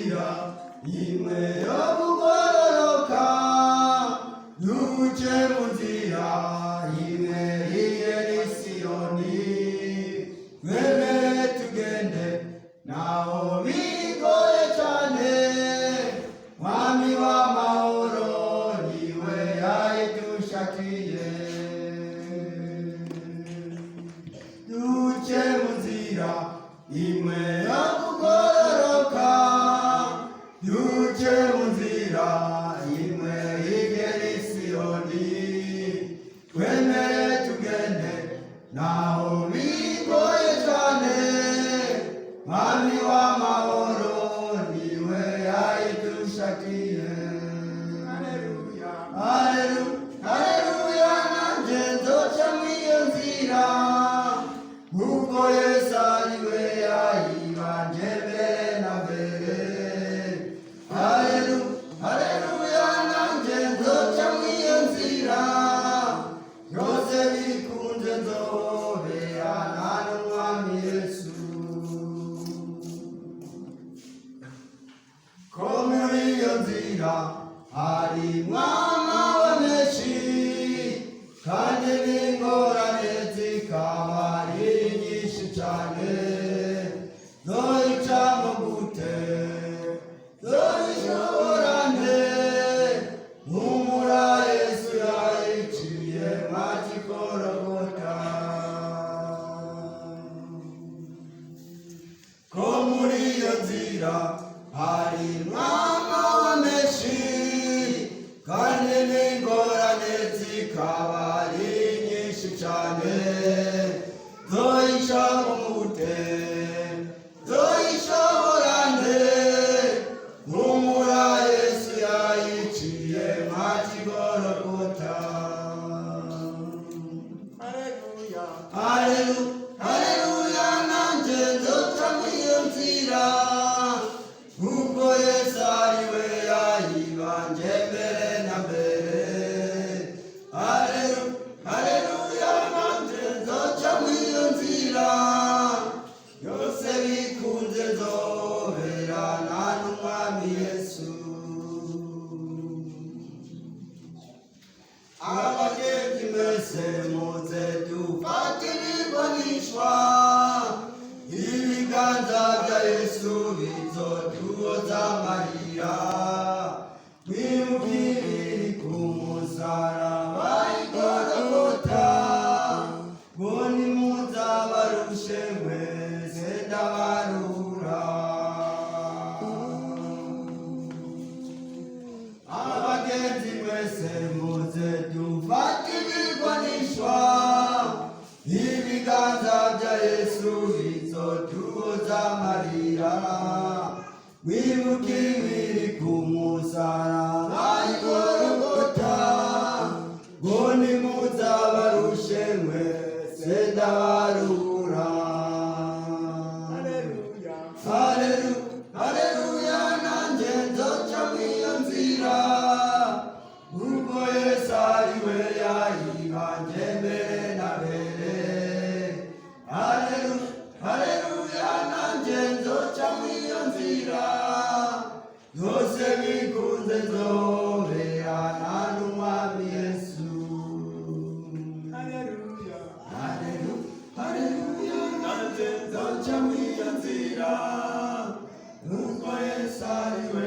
nzira imwe yo kugororoka, duce mu nzira imwe igera i Siyoni, twemere tugende naho bigoye cyane, mwami w'amahoro niwe yayidushakiye. Duce mu nzira imwe yo kugororoka, duce mu nzira imwe igera i Siyoni, twemere tugende naho bigoye cyane, mwami w'amahoro niwe yayidushakiye. Haleluya, haleluya, nanjye nzoca mw'iyo nzira, kuko Yesu ariwe yayibanje mbere na mbere. Haleluya, nanjye nzoca mw'iyo nzira, byose bikunze nzoberana n'umwami Yesu. Ko muri iyo nzira harimwo amahwa menshi, kandi n'ingorane zikaba ari nyinshi cyane, zoyicamo gute, zoyishobora nte? Humura, Yesu yayiciye mazi Gologota. Ko muri iyo nzira harimwo amahwa menshi, kandi n'ingorane zikaba ari nyinshi cyane, zoyicamo gute, zoyishobora nte? Humura, Yesu yayiciye mazi Gologota. Haleluya, nanjye nzoca mw'iyo nzira, kuko Yesu ariwe yayibanje mbere na mbere. Haleluya, nanjye nzoca mw'iyo nzira, byose bikunze nzoberana n'umwami Yesu. Abagenzi mwese muze dufate ibigwanishwa, ibiganza bya Yesu bizoduhoza amarira, twimukire ku musaraba i Gologota, ngo nimuzabarushe mwese ndabarura. Abagenzi mwese muze dufate ibigwanishwa, ibiganza bya Yesu bizoduhoza amarira, twimukire ku musaraba i Gologota, ngo nimuzabarushe mwese ndabarura. Haleluya, nanjye nzoca mw'iyo nzira, kuko Yesu ariwe yayibanje mbere na mbere. Haleluya, nanjye nzoca mw'iyo nzira, byose bikunze nzoberana n'umwami Yesu. Haleluya, nanjye nzoca mw'iyo nzira, kuko Yesu ariwe